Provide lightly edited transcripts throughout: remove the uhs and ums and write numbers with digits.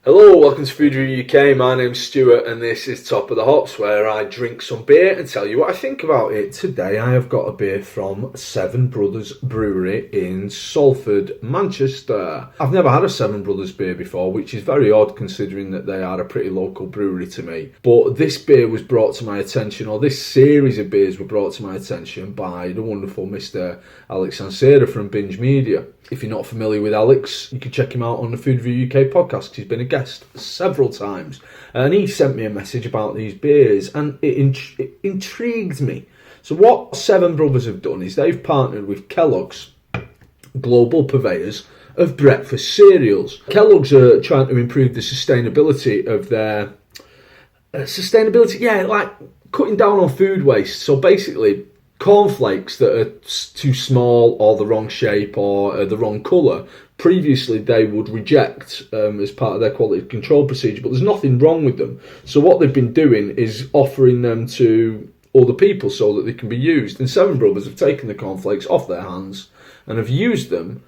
Hello, welcome to Food Review UK. My name's Stuart and this is Top of the Hops, where I drink some beer and tell you what I think about it. Today I have got a beer from Seven Brothers Brewery in Salford, Manchester. I've never had a Seven Brothers beer before, which is very odd considering that they are a pretty local brewery to me. But this beer was brought to my attention, or this series of beers were brought to my attention by the wonderful Mr. Alex Ansera from Binge Media. If you're not familiar with Alex, you can check him out on the Food Review UK podcast. He's been a guest several times. And he sent me a message about these beers and it intrigued me. So what Seven Brothers have done is they've partnered with Kellogg's, global purveyors of breakfast cereals. Kellogg's are trying to improve the sustainability of their... like cutting down on food waste. So basically, cornflakes that are too small or the wrong shape or the wrong colour, previously they would reject as part of their quality control procedure, but there's nothing wrong with them. So what they've been doing is offering them to other people so that they can be used. And Seven Brothers have taken the cornflakes off their hands and have used them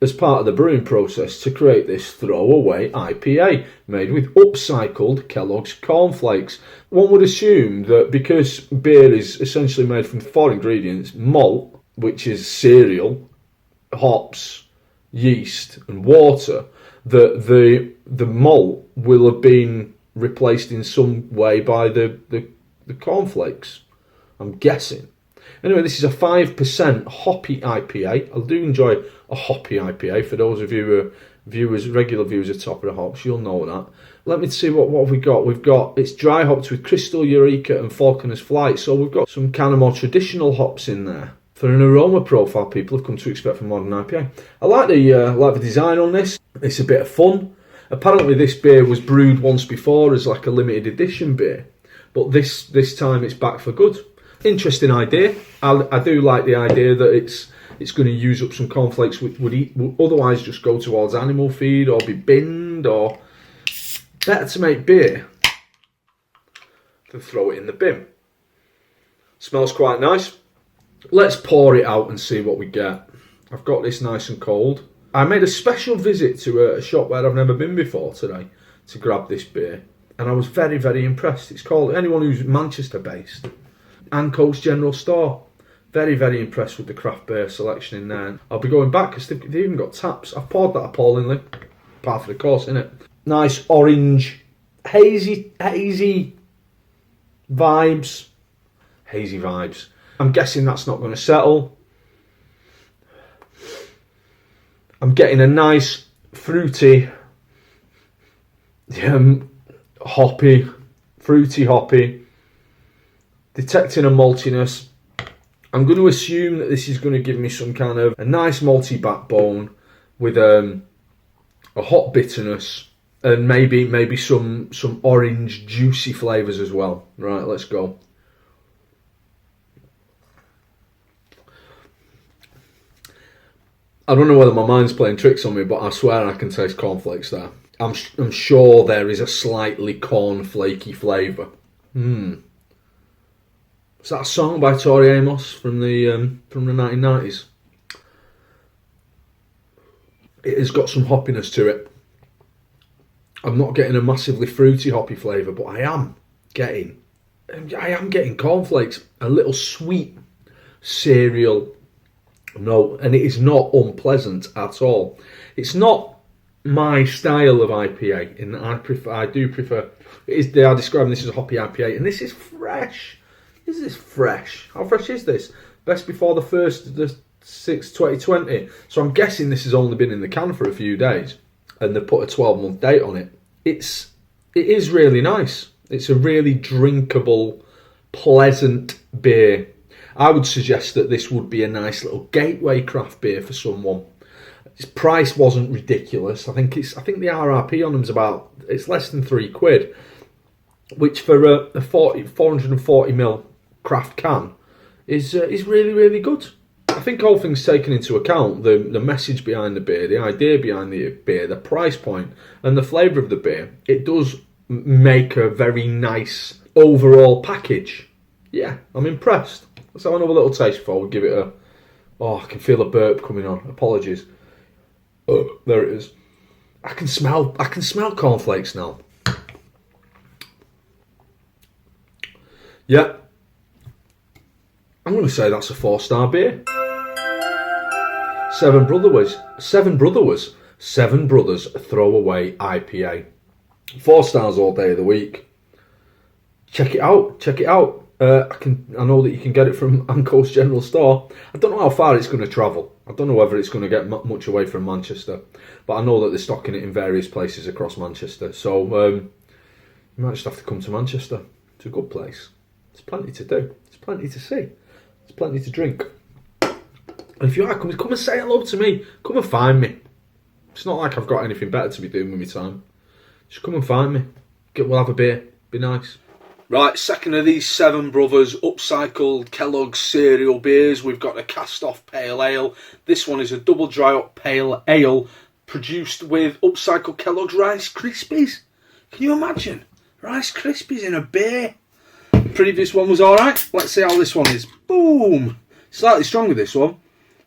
as part of the brewing process to create this throwaway IPA made with upcycled Kellogg's cornflakes. One would assume that because beer is essentially made from four ingredients: malt, which is cereal, hops, yeast and water, that the malt will have been replaced in some way by the cornflakes, I'm guessing. Anyway, this is a 5% hoppy IPA. I do enjoy a hoppy IPA. For those of you who are regular viewers of Top of the Hops, you'll know that. Let me see what have we got. It's dry hopped with Crystal, Eureka and Falconer's Flight. So we've got some kind of more traditional hops in there for an aroma profile people have come to expect from modern IPA. I like the design on this. It's a bit of fun. Apparently this beer was brewed once before as like a limited edition beer, but this time it's back for good. Interesting idea. I do like the idea that it's going to use up some cornflakes which would otherwise just go towards animal feed or be binned, or better to make beer than throw it in the bin. Smells quite nice. Let's pour it out and see what we get. I've got this nice and cold. I made a special visit to a shop where I've never been before today to grab this beer, and I was very, very impressed. It's called, anyone who's Manchester based, Anco's General Store. Very, very impressed with the craft beer selection in there. I'll be going back because they've even got taps. I've poured that appallingly. Part of the course, innit? Nice orange, hazy vibes. Hazy vibes. I'm guessing that's not going to settle. I'm getting a nice fruity, hoppy, detecting a maltiness. I'm going to assume that this is going to give me some kind of a nice malty backbone with a hot bitterness and maybe some orange juicy flavours as well. Right, let's go. I don't know whether my mind's playing tricks on me, but I swear I can taste cornflakes there. I'm sure there is a slightly cornflakey flavour. Is that a song by Tori Amos from the 1990s? It has got some hoppiness to it. I'm not getting a massively fruity hoppy flavour, but I am getting cornflakes, a little sweet cereal note, and it is not unpleasant at all. It's not my style of IPA, in that I do prefer. They are describing this as a hoppy IPA, and this is fresh. Is this fresh? How fresh is this? Best before the 6th, 2020. So I'm guessing this has only been in the can for a few days, and they've put a 12-month date on it. It is really nice. It's a really drinkable, pleasant beer. I would suggest that this would be a nice little gateway craft beer for someone. Its price wasn't ridiculous. I think the RRP on them is it's less than £3, which for a 440ml craft can is really, really good. I think all things taken into account, the message behind the beer, the idea behind the beer, the price point and the flavour of the beer, it does make a very nice overall package. Yeah, I'm impressed. Let's have another little taste before we give it a... Oh, I can feel a burp coming on. Apologies. Oh, there it is. I can smell cornflakes now. Yeah. I'm going to say that's a 4-star beer. Seven Brothers Throwaway IPA. 4 stars all day of the week. Check it out. I know that you can get it from Anco's General Store. I don't know how far it's going to travel. I don't know whether it's going to get much away from Manchester, but I know that they're stocking it in various places across Manchester. So you might just have to come to Manchester. It's a good place. There's plenty to do. There's plenty to see. There's plenty to drink. And if you are, come and say hello to me. Come and find me. It's not like I've got anything better to be doing with my time. Just come and find me. We'll have a beer. Be nice. Right, second of these Seven Brothers upcycled Kellogg cereal beers. We've got a cast-off pale ale. This one is a double dry up pale ale produced with upcycled Kellogg's Rice Krispies. Can you imagine? Rice Krispies in a beer. The previous one was alright. Let's see how this one is. Boom! Slightly stronger this one.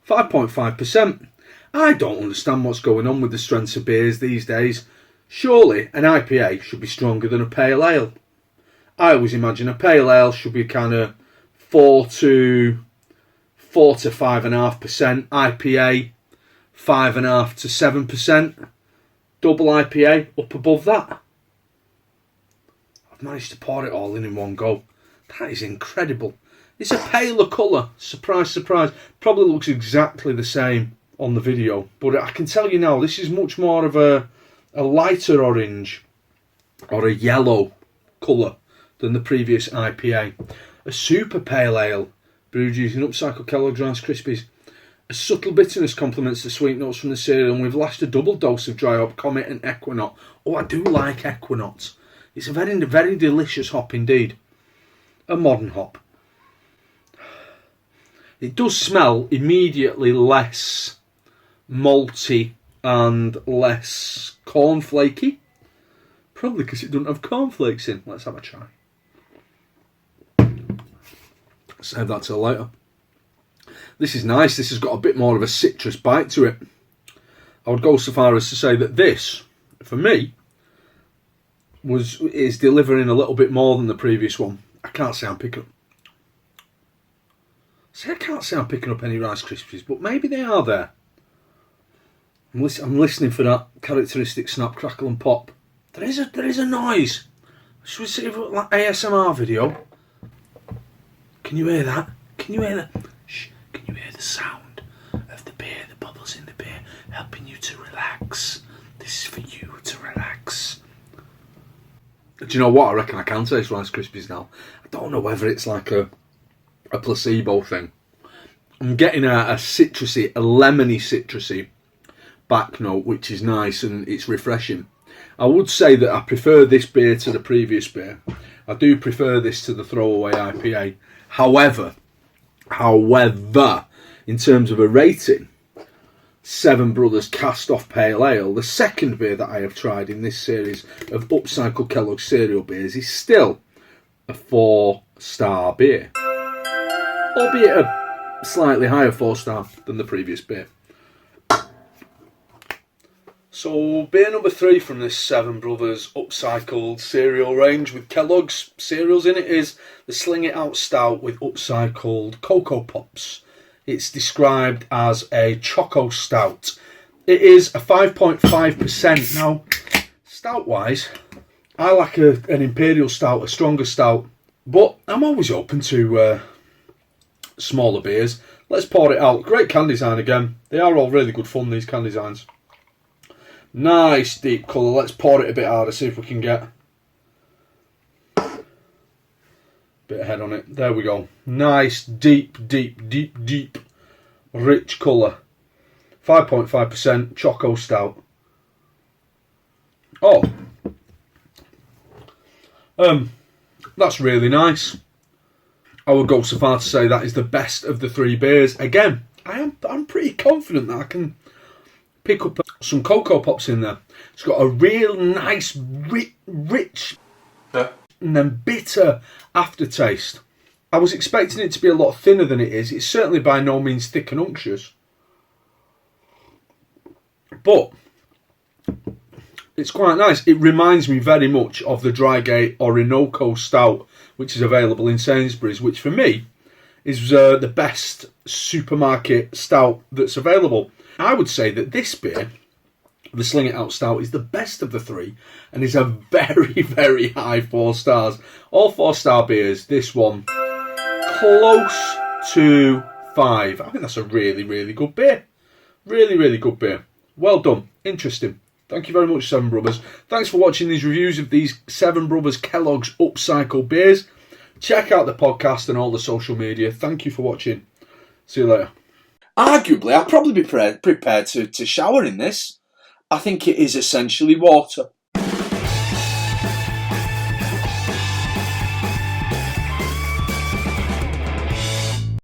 5.5%. I don't understand what's going on with the strengths of beers these days. Surely an IPA should be stronger than a pale ale. I always imagine a pale ale should be kind of 4 to 5.5%. IPA 5.5 to 7%. Double IPA up above that. I've managed to pour it all in one go. That is incredible. It's a paler colour. Surprise, surprise. Probably looks exactly the same on the video, but I can tell you now, this is much more of a lighter orange or a yellow colour than the previous IPA. A super pale ale brewed using upcycled Kellogg's Rice Krispies. A subtle bitterness complements the sweet notes from the cereal, and we've lashed a double dose of dry hop, Comet and Equinox. Oh, I do like Equinox. It's a very, very delicious hop indeed. A modern hop. It does smell immediately less malty and less cornflakey. Probably because it doesn't have cornflakes in. Let's have a try. Save that till later. This is nice. This has got a bit more of a citrus bite to it. I would go so far as to say that this, for me, is delivering a little bit more than the previous one. I can't say I'm picking up any Rice Krispies, but maybe they are there. I'm listening for that characteristic snap, crackle and pop. There is a noise. Should we see if it's like ASMR video? Can you hear that? Can you hear that? Shh. Can you hear the sound of the beer, the bubbles in the beer, helping you to relax? This is for you to relax. Do you know what? I reckon I can taste Rice Krispies now. I don't know whether it's like a placebo thing. I'm getting a citrusy, a lemony citrusy back note, which is nice and it's refreshing. I would say that I prefer this beer to the previous beer. I do prefer this to the throwaway IPA. However, in terms of a rating, Seven Brothers Cast-Off Pale Ale, the second beer that I have tried in this series of upcycled Kellogg cereal beers, is still a 4-star beer. Albeit a slightly higher 4-star than the previous beer. So, beer number 3 from this Seven Brothers upcycled cereal range with Kellogg's cereals in it is the Sling It Out Stout with upcycled Coco Pops. It's described as a Choco Stout. It is a 5.5%. Now, stout-wise, I like an Imperial Stout, a stronger stout, but I'm always open to smaller beers. Let's pour it out. Great can design again. They are all really good fun, these can designs. Nice deep colour. Let's pour it a bit harder, see if we can get a bit of head on it. There we go. Nice deep rich colour. 5.5% Choco Stout. Oh. That's really nice. I would go so far to say that is the best of the 3 beers. Again, I'm pretty confident that I can pick up some Coco Pops in there. It's got a real nice, rich, and then bitter aftertaste. I was expecting it to be a lot thinner than it is. It's certainly by no means thick and unctuous. But It's quite nice. It reminds me very much of the Drygate Orinoco Stout, which is available in Sainsbury's, which for me is the best supermarket stout that's available. I would say that this beer, the Sling It Out Stout, is the best of the three and is a very, very high 4 stars. All 4-star beers, this one close to 5. I think that's a really, really good beer. Really, really good beer. Well done. Interesting. Thank you very much, Seven Brothers. Thanks for watching these reviews of these Seven Brothers Kellogg's upcycled beers. Check out the podcast and all the social media. Thank you for watching. See you later. Arguably, I'd probably be prepared to shower in this. I think it is essentially water.